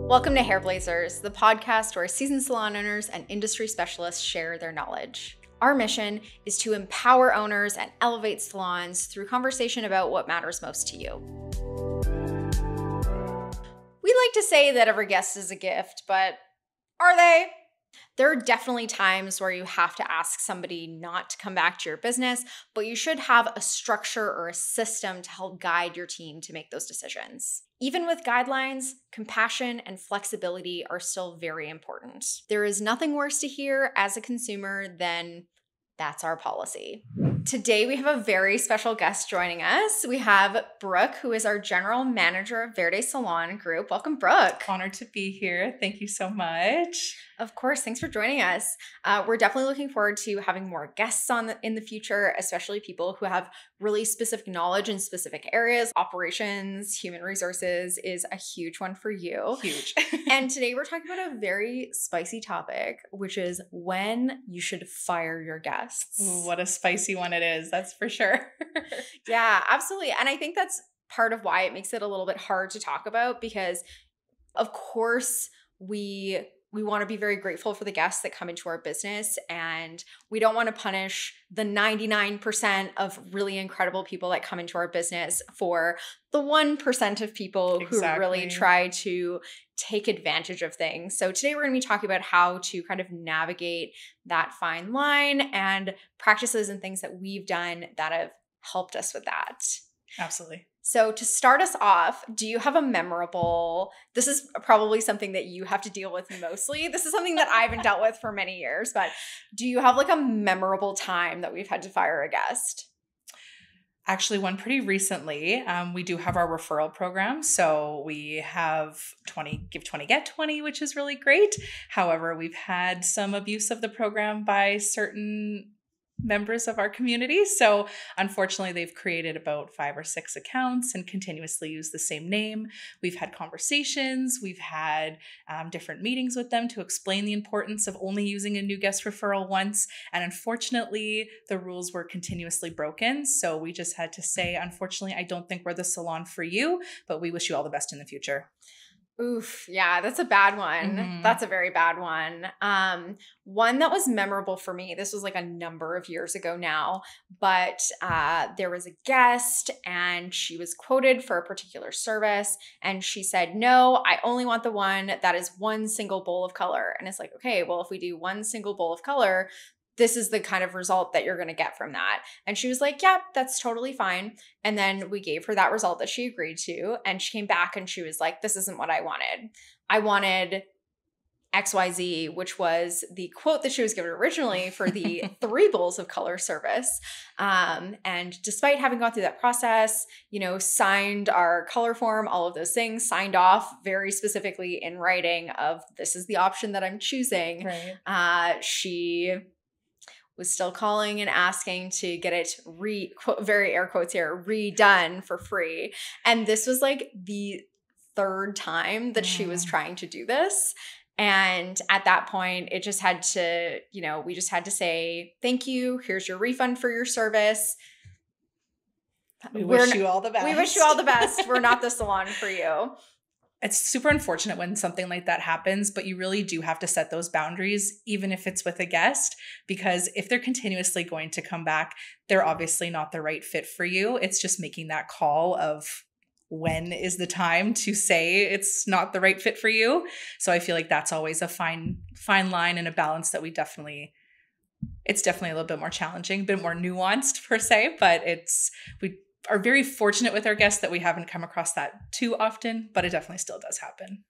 Welcome to Hairblazers, the podcast where seasoned salon owners and industry specialists share their knowledge. Our mission is to empower owners and elevate salons through conversation about what matters most to you. We like to say that every guest is a gift, but are they? There are definitely times where you have to ask somebody not to come back to your business, but you should have a structure or a system to help guide your team to make those decisions. Even with guidelines, compassion and flexibility are still very important. There is nothing worse to hear as a consumer than "that's our policy." Today, we have a very special guest joining us. We have Brooke, who is our general manager of Verde Salon Group. Welcome, Brooke. Honored to be here. Thank you so much. Of course. Thanks for joining us. We're definitely looking forward to having more guests on in the future, especially people who have really specific knowledge in specific areas. Operations, human resources is a huge one for you. Huge. And today we're talking about a very spicy topic, which is when you should fire your guests. Ooh, what a spicy one it is. That's for sure. Yeah, absolutely. And I think that's part of why it makes it a little bit hard to talk about because, of course, we want to be very grateful for the guests that come into our business, and we don't want to punish the 99% of really incredible people that come into our business for the 1% of people who really try to take advantage of things. So today we're going to be talking about how to kind of navigate that fine line and practices and things that we've done that have helped us with that. Absolutely. So to start us off, do you have a memorable, this is probably something that you have to deal with mostly. This is something that I haven't dealt with for many years, but do you have like a memorable time that we've had to fire a guest? Actually, one pretty recently. We do have our referral program. So we have 20, give 20, get 20, which is really great. However, we've had some abuse of the program by certain members of our community. So unfortunately, they've created about 5 or 6 accounts and continuously use the same name. We've had conversations. We've had different meetings with them to explain the importance of only using a new guest referral once. And unfortunately, the rules were continuously broken. So we just had to say, unfortunately, I don't think we're the salon for you, but we wish you all the best in the future. Oof. Yeah, that's a bad one. Mm-hmm. That's a very bad one. One that was memorable for me, this was like a number of years ago now, but there was a guest and she was quoted for a particular service and she said, "No, I only want the one that is one single bowl of color." And it's like, okay, well, if we do one single bowl of color, this is the kind of result that you're going to get from that. And she was like, "Yeah, that's totally fine." And then we gave her that result that she agreed to. And she came back and she was like, "This isn't what I wanted. I wanted XYZ," which was the quote that she was given originally for the 3 bowls of color service. And despite having gone through that process, signed our color form, all of those things, signed off very specifically in writing of this is the option that I'm choosing. Right. She was still calling and asking to get it very air quotes here, redone for free. And this was like the 3rd time that she was trying to do this. And at that point, it just had to, we just had to say, "Thank you. Here's your refund for your service. We wish you all the best. We wish you all the best. We're not the salon for you." It's super unfortunate when something like that happens, but you really do have to set those boundaries, even if it's with a guest, because if they're continuously going to come back, they're obviously not the right fit for you. It's just making that call of when is the time to say it's not the right fit for you. So I feel like that's always a fine line and a balance that it's definitely a little bit more challenging, a bit more nuanced per se, but we are very fortunate with our guests that we haven't come across that too often, but it definitely still does happen.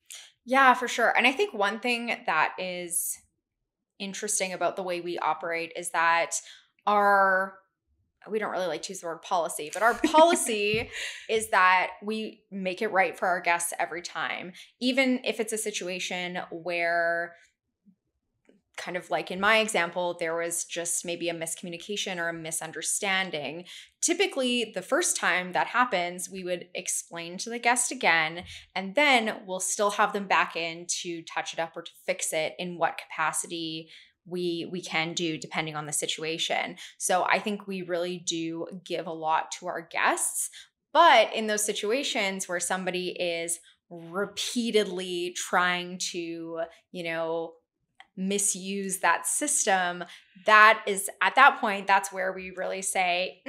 Yeah, for sure. And I think one thing that is interesting about the way we operate is that we don't really like to use the word policy, but our policy is that we make it right for our guests every time, even if it's a situation where, kind of like in my example, there was just maybe a miscommunication or a misunderstanding. Typically, the first time that happens, we would explain to the guest again, and then we'll still have them back in to touch it up or to fix it in what capacity we can do depending on the situation. So I think we really do give a lot to our guests. But in those situations where somebody is repeatedly trying to, misuse that system, that is at that point, that's where we really say,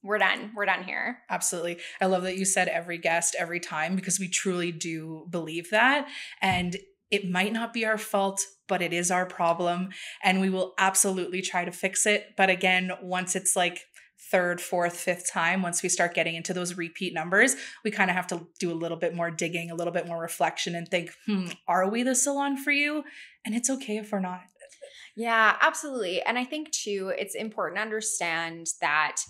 we're done. We're done here. Absolutely. I love that you said every guest, every time, because we truly do believe that. And it might not be our fault, but it is our problem. And we will absolutely try to fix it. But again, once it's like third, fourth, fifth time, once we start getting into those repeat numbers, we kind of have to do a little bit more digging, a little bit more reflection and think, are we the salon for you? And it's okay if we're not. Yeah, absolutely. And I think too, it's important to understand that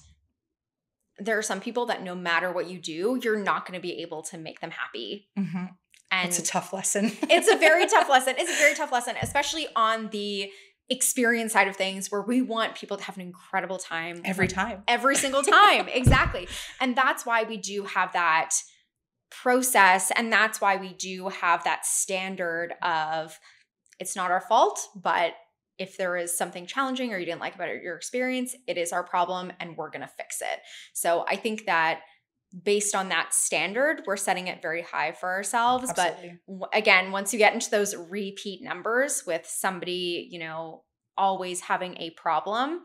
there are some people that no matter what you do, you're not going to be able to make them happy. Mm-hmm. And it's a tough lesson. It's a very tough lesson. It's a very tough lesson, especially on the experience side of things where we want people to have an incredible time. Every time. Every single time. Exactly. And that's why we do have that process. And that's why we do have that standard of it's not our fault, but if there is something challenging or you didn't like about your experience, it is our problem and we're going to fix it. So I think that based on that standard, we're setting it very high for ourselves. Absolutely. But again, once you get into those repeat numbers with somebody, always having a problem,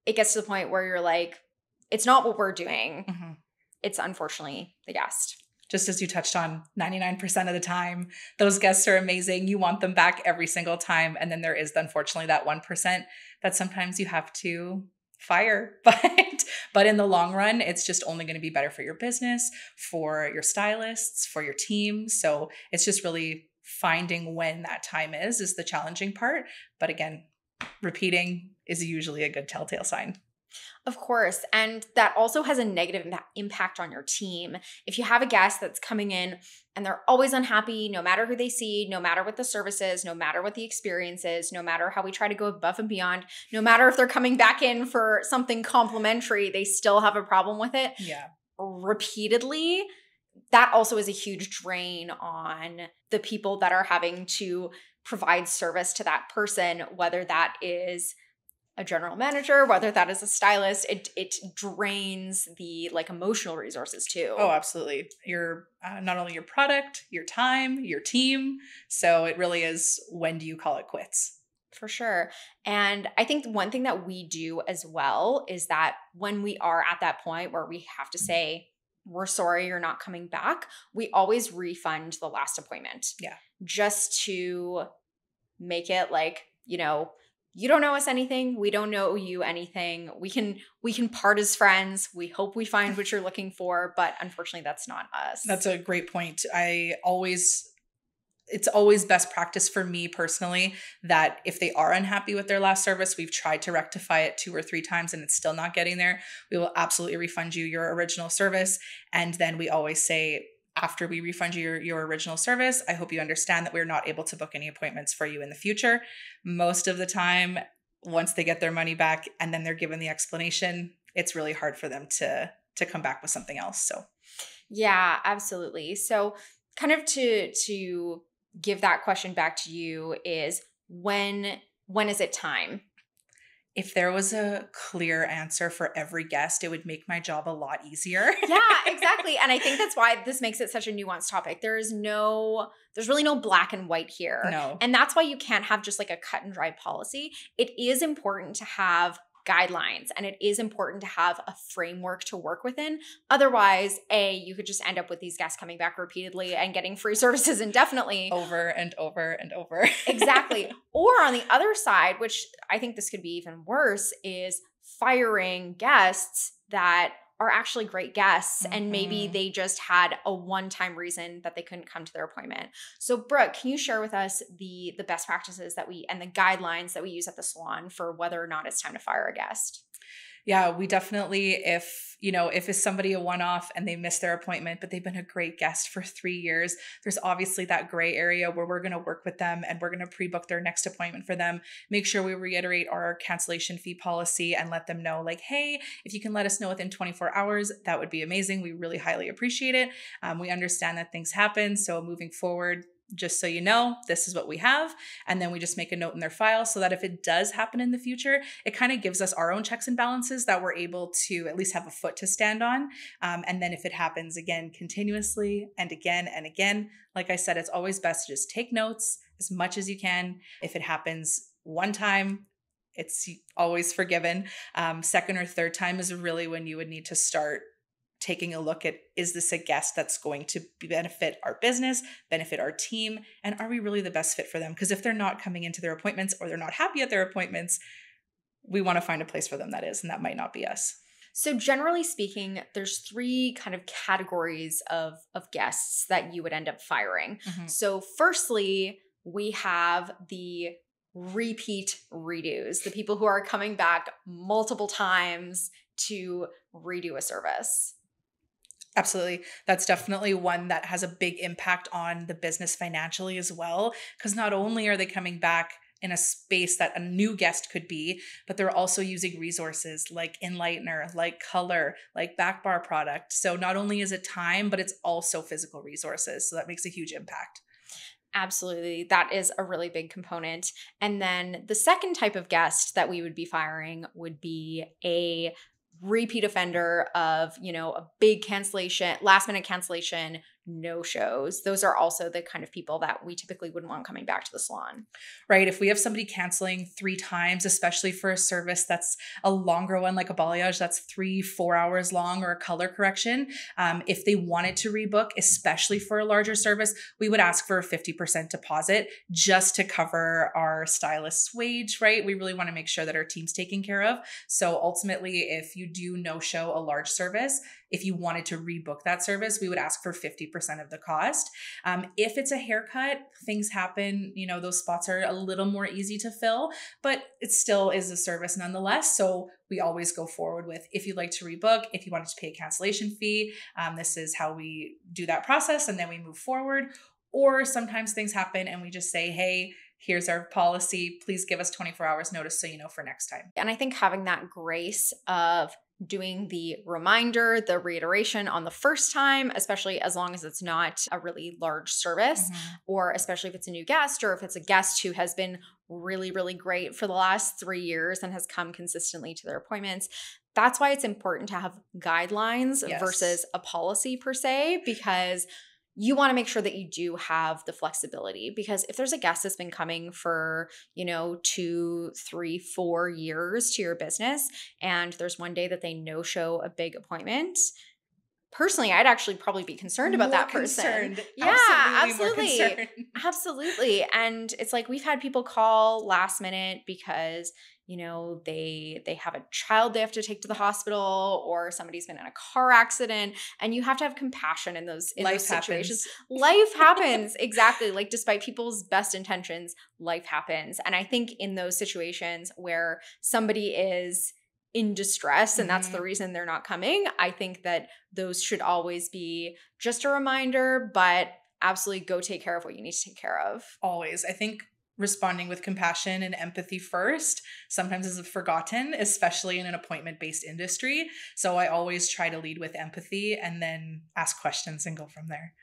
it gets to the point where you're like, it's not what we're doing. Mm-hmm. It's unfortunately the guest. Just as you touched on, 99% of the time, those guests are amazing. You want them back every single time. And then there is, unfortunately, that 1% that sometimes you have to fire. But in the long run, it's just only going to be better for your business, for your stylists, for your team. So it's just really finding when that time is the challenging part. But again, repeating is usually a good telltale sign. Of course. And that also has a negative impact on your team. If you have a guest that's coming in and they're always unhappy, no matter who they see, no matter what the service is, no matter what the experience is, no matter how we try to go above and beyond, no matter if they're coming back in for something complimentary, they still have a problem with it. Yeah. Repeatedly, that also is a huge drain on the people that are having to provide service to that person, whether that is a general manager, whether that is a stylist, it drains the emotional resources too. Oh, absolutely. Your not only your product, your time, your team. So it really is, when do you call it quits? For sure. And I think one thing that we do as well is that when we are at that point where we have to say, we're sorry, you're not coming back, we always refund the last appointment. Yeah. Just to make it you don't owe us anything. We don't owe you anything. We can part as friends. We hope we find what you're looking for, but unfortunately that's not us. That's a great point. It's always best practice for me personally that if they are unhappy with their last service, we've tried to rectify it 2 or 3 times and it's still not getting there, we will absolutely refund you your original service. And then we always say, after we refund you your original service, I hope you understand that we're not able to book any appointments for you in the future. Most of the time, once they get their money back and then they're given the explanation, it's really hard for them to come back with something else. So, yeah, absolutely. So kind of to give that question back to you is when is it time? If there was a clear answer for every guest, it would make my job a lot easier. Yeah, exactly. And I think that's why this makes it such a nuanced topic. There's really no black and white here. No. And that's why you can't have just a cut and dry policy. It is important to have guidelines and it is important to have a framework to work within. Otherwise, you could just end up with these guests coming back repeatedly and getting free services indefinitely. Over and over and over. Exactly. Or on the other side, which I think this could be even worse, is firing guests that are actually great guests and maybe they just had a one-time reason that they couldn't come to their appointment. So Brooke, can you share with us the best practices and the guidelines that we use at the salon for whether or not it's time to fire a guest? Yeah, we definitely, if it's somebody a one-off and they missed their appointment, but they've been a great guest for 3 years, there's obviously that gray area where we're going to work with them and we're going to pre-book their next appointment for them. Make sure we reiterate our cancellation fee policy and let them know hey, if you can let us know within 24 hours, that would be amazing. We really highly appreciate it. We understand that things happen. So moving forward, just so you know, this is what we have. And then we just make a note in their file so that if it does happen in the future, it kind of gives us our own checks and balances that we're able to at least have a foot to stand on. And then if it happens again continuously and again, like I said, it's always best to just take notes as much as you can. If it happens one time, it's always forgiven. Second or third time is really when you would need to start taking a look at, is this a guest that's going to benefit our business, benefit our team, and are we really the best fit for them? Because if they're not coming into their appointments or they're not happy at their appointments, we want to find a place for them that is, and that might not be us. So generally speaking, there's 3 kind of categories of guests that you would end up firing. Mm-hmm. So firstly, we have the repeat redos, the people who are coming back multiple times to redo a service. Absolutely. That's definitely one that has a big impact on the business financially as well, because not only are they coming back in a space that a new guest could be, but they're also using resources like Enlightener, like color, like back bar product. So not only is it time, but it's also physical resources. So that makes a huge impact. Absolutely. That is a really big component. And then the second type of guest that we would be firing would be a repeat offender of, a big cancellation, last minute cancellation, no shows. Those are also the kind of people that we typically wouldn't want coming back to the salon. Right. If we have somebody canceling 3 times, especially for a service that's a longer one, like a balayage that's 3-4 hours long, or a color correction, if they wanted to rebook, especially for a larger service, we would ask for a 50% deposit just to cover our stylist's wage, right? We really want to make sure that our team's taken care of. So ultimately, if you do no-show a large service, if you wanted to rebook that service, we would ask for 50% of the cost. If it's a haircut, things happen, those spots are a little more easy to fill, but it still is a service nonetheless. So we always go forward with, if you'd like to rebook, if you wanted to pay a cancellation fee, this is how we do that process. And then we move forward. Or sometimes things happen and we just say, hey, here's our policy. Please give us 24 hours notice so you know for next time. And I think having that grace of doing the reminder, the reiteration on the first time, especially as long as it's not a really large service, or especially if it's a new guest, or if it's a guest who has been really, really great for the last 3 years and has come consistently to their appointments. That's why it's important to have guidelines versus a policy per se, because you want to make sure that you do have the flexibility, because if there's a guest that's been coming for, 2, 3, 4 years to your business, and there's one day that they no-show a big appointment, personally, I'd actually probably be concerned about that person. Yeah, absolutely. Absolutely. And it's like, we've had people call last minute because they have a child they have to take to the hospital, or somebody's been in a car accident, and you have to have compassion in those situations. Life happens. Exactly. Like, despite people's best intentions, life happens. And I think in those situations where somebody is in distress and that's the reason they're not coming, I think that those should always be just a reminder, but absolutely go take care of what you need to take care of. Always. I think responding with compassion and empathy first sometimes is forgotten, especially in an appointment-based industry. So I always try to lead with empathy and then ask questions and go from there.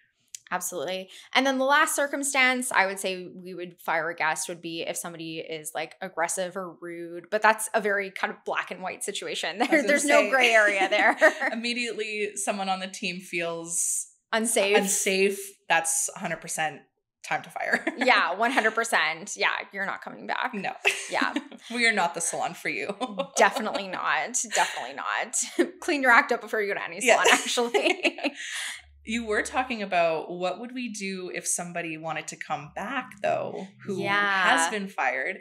Absolutely. And then the last circumstance I would say we would fire a guest would be if somebody is like aggressive or rude, but that's a very kind of black and white situation. There's no gray area there. Immediately someone on the team feels unsafe. That's 100% time to fire. Yeah, 100%. Yeah, you're not coming back. No. Yeah. We are not the salon for you. Definitely not. Definitely not. Clean your act up before you go to any salon, actually. You were talking about what would we do if somebody wanted to come back, though, who has been fired.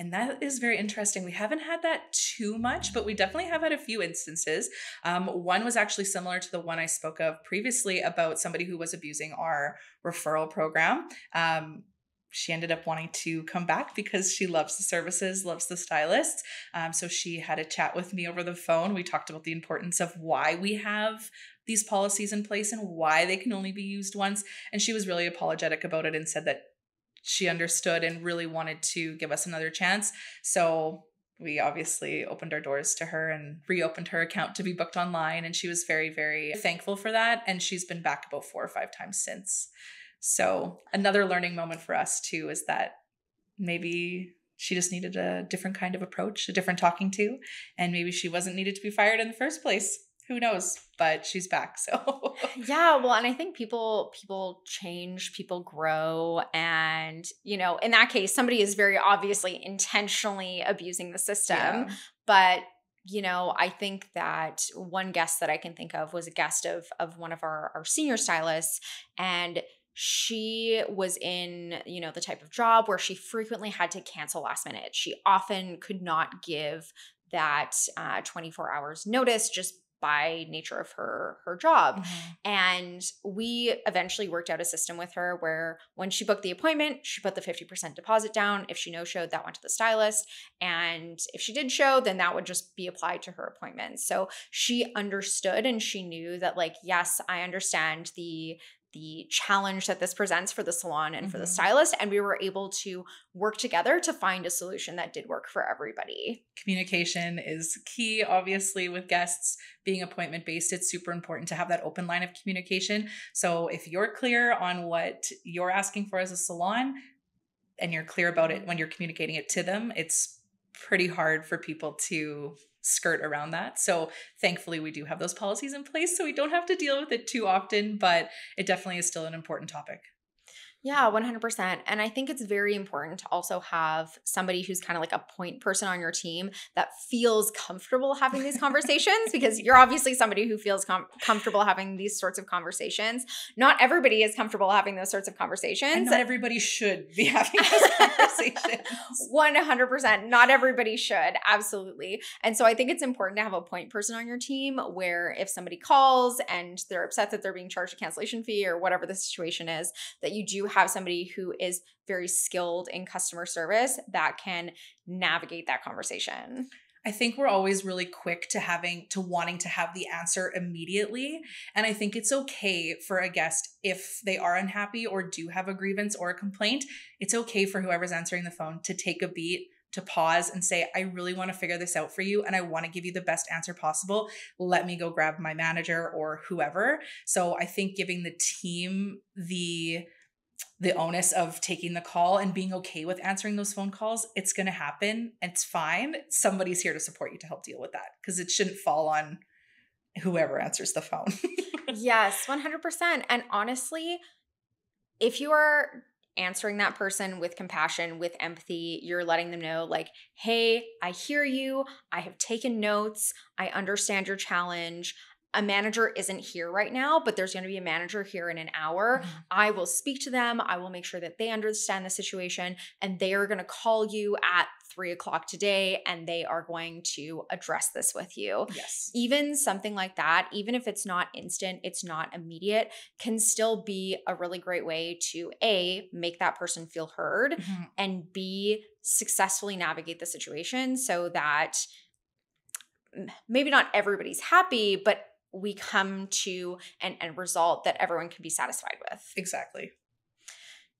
And that is very interesting. We haven't had that too much, but we definitely have had a few instances. One was actually similar to the one I spoke of previously about somebody who was abusing our referral program. She ended up wanting to come back because she loves the services, loves the stylists. So she had a chat with me over the phone. We talked about the importance of why we have these policies in place and why they can only be used once. And she was really apologetic about it and said that she understood and really wanted to give us another chance. So we obviously opened our doors to her and reopened her account to be booked online. And she was very, very thankful for that. And she's been back about 4 or 5 times since. So another learning moment for us too is that maybe she just needed a different kind of approach, a different talking to, and maybe she wasn't needed to be fired in the first place. Who knows? But she's back. So Yeah, well, and I think people change, people grow, and in that case, somebody is very obviously intentionally abusing the system. yeah. But I think that one guest that I can think of was a guest of one of our senior stylists, and she was in the type of job where she frequently had to cancel last minute. She often could not give that 24 hours notice just by nature of her job. Mhm. And we eventually worked out a system with her where when she booked the appointment, she put the 50% deposit down. If she no showed, that went to the stylist. And if she did show, then that would just be applied to her appointment. So she understood and she knew that, like, yes, I understand the challenge that this presents for the salon and for the Mhm. stylist. And we were able to work together to find a solution that did work for everybody. Communication is key, obviously, with guests being appointment based. It's super important to have that open line of communication. So if you're clear on what you're asking for as a salon and you're clear about it when you're communicating it to them, it's pretty hard for people to skirt around that. So thankfully we do have those policies in place so we don't have to deal with it too often, but it definitely is still an important topic. Yeah, 100%. And I think it's very important to also have somebody who's kind of like a point person on your team that feels comfortable having these conversations, because you're obviously somebody who feels comfortable having these sorts of conversations. Not everybody is comfortable having those sorts of conversations. And not everybody should be having those conversations. 100%. Not everybody should. Absolutely. And so I think it's important to have a point person on your team where if somebody calls and they're upset that they're being charged a cancellation fee or whatever the situation is, that you do have somebody who is very skilled in customer service that can navigate that conversation. I think we're always really quick to wanting to have the answer immediately. And I think it's okay for a guest, if they are unhappy or do have a grievance or a complaint, it's okay for whoever's answering the phone to take a beat, to pause and say, I really want to figure this out for you and I want to give you the best answer possible. Let me go grab my manager or whoever. So I think giving the team the onus of taking the call and being okay with answering those phone calls, it's going to happen. It's fine. Somebody's here to support you to help deal with that, because it shouldn't fall on whoever answers the phone. Yes, 100%. And honestly, if you are answering that person with compassion, with empathy, you're letting them know, like, hey, I hear you. I have taken notes. I understand your challenge. A manager isn't here right now, but there's going to be a manager here in an hour. Mhm. I will speak to them. I will make sure that they understand the situation, and they are going to call you at 3:00 today and they are going to address this with you. Yes. Even something like that, even if it's not instant, it's not immediate, can still be a really great way to A, make that person feel heard, Mhm. and B, successfully navigate the situation so that maybe not everybody's happy, but we come to an end result that everyone can be satisfied with. Exactly.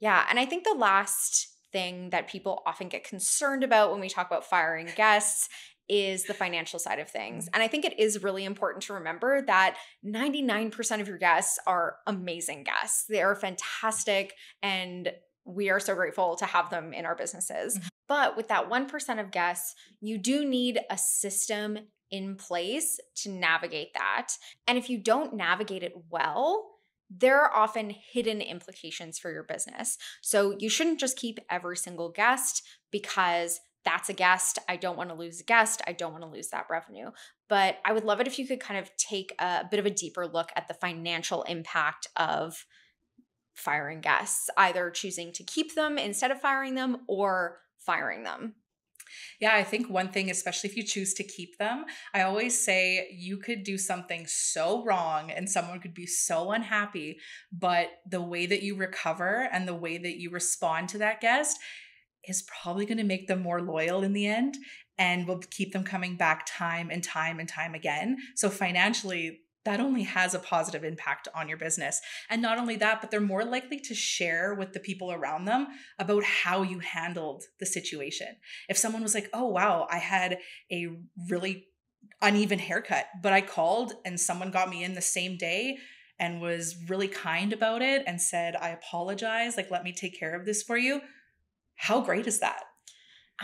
Yeah. And I think the last thing that people often get concerned about when we talk about firing guests is the financial side of things. And I think it is really important to remember that 99% of your guests are amazing guests. They are fantastic, and we are so grateful to have them in our businesses. Mhm. But with that 1% of guests, you do need a system in place to navigate that. And if you don't navigate it well, there are often hidden implications for your business. So you shouldn't just keep every single guest because that's a guest. I don't want to lose a guest. I don't want to lose that revenue. But I would love it if you could kind of take a bit of a deeper look at the financial impact of firing guests, either choosing to keep them instead of firing them or firing them. Yeah, I think one thing, especially if you choose to keep them, I always say you could do something so wrong and someone could be so unhappy, but the way that you recover and the way that you respond to that guest is probably going to make them more loyal in the end and will keep them coming back time and time and time again. So financially, that only has a positive impact on your business. And not only that, but they're more likely to share with the people around them about how you handled the situation. If someone was like, oh, wow, I had a really uneven haircut, but I called and someone got me in the same day and was really kind about it and said, I apologize, like, let me take care of this for you. How great is that?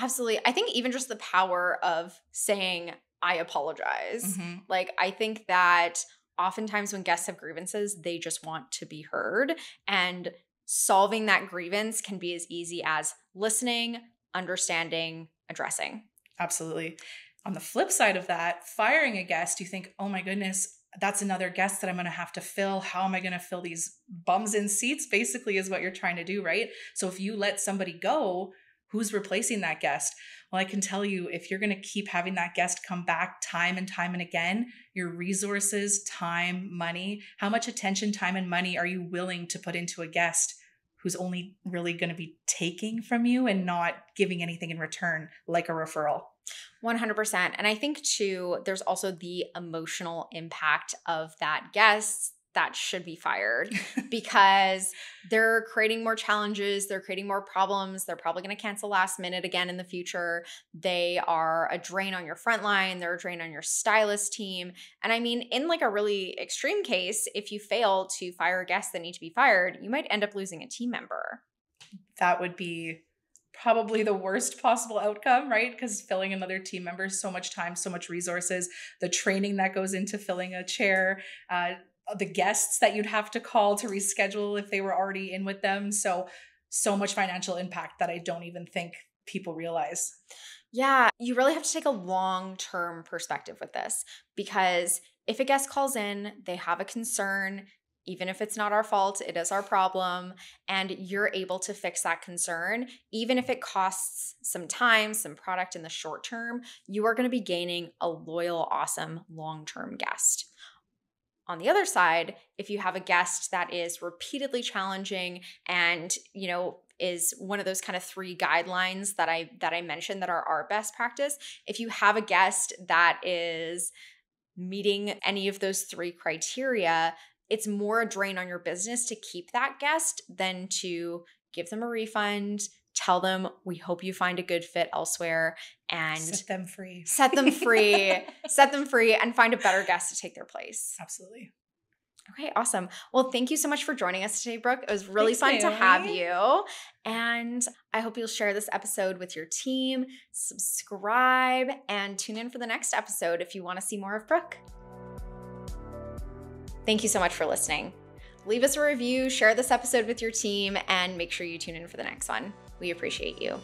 Absolutely. I think even just the power of saying, I apologize. Mm-hmm. Like, I think that oftentimes when guests have grievances, they just want to be heard. And solving that grievance can be as easy as listening, understanding, addressing. Absolutely. On the flip side of that, firing a guest, you think, oh my goodness, that's another guest that I'm going to have to fill. How am I going to fill these bums in seats? Basically is what you're trying to do, right? So if you let somebody go, who's replacing that guest? Well, I can tell you, if you're going to keep having that guest come back time and again, your resources, time, money, how much attention, time, and money are you willing to put into a guest who's only really going to be taking from you and not giving anything in return, like a referral? 100%. And I think too, there's also the emotional impact of that guest that should be fired because they're creating more challenges. They're creating more problems. They're probably going to cancel last minute again in the future. They are a drain on your front line. They're a drain on your stylist team. And I mean, in like a really extreme case, if you fail to fire guests that need to be fired, you might end up losing a team member. That would be probably the worst possible outcome, right? Because filling another team member, so much time, so much resources, the training that goes into filling a chair, the guests that you'd have to call to reschedule if they were already in with them. So much financial impact that I don't even think people realize. Yeah, you really have to take a long-term perspective with this because if a guest calls in, they have a concern, even if it's not our fault, it is our problem, and you're able to fix that concern, even if it costs some time, some product in the short term, you are going to be gaining a loyal, awesome, long-term guest. On the other side, if you have a guest that is repeatedly challenging and, you know, is one of those kind of 3 guidelines that I mentioned that are our best practice, if you have a guest that is meeting any of those 3 criteria, it's more a drain on your business to keep that guest than to give them a refund, tell them, we hope you find a good fit elsewhere, and set them free. Set them free and find a better guest to take their place. Absolutely. Okay, awesome. Well, thank you so much for joining us today, Brooke. It was really fun to have you. And I hope you'll share this episode with your team, subscribe, and tune in for the next episode if you want to see more of Brooke. Thank you so much for listening. Leave us a review, share this episode with your team, and make sure you tune in for the next one. We appreciate you.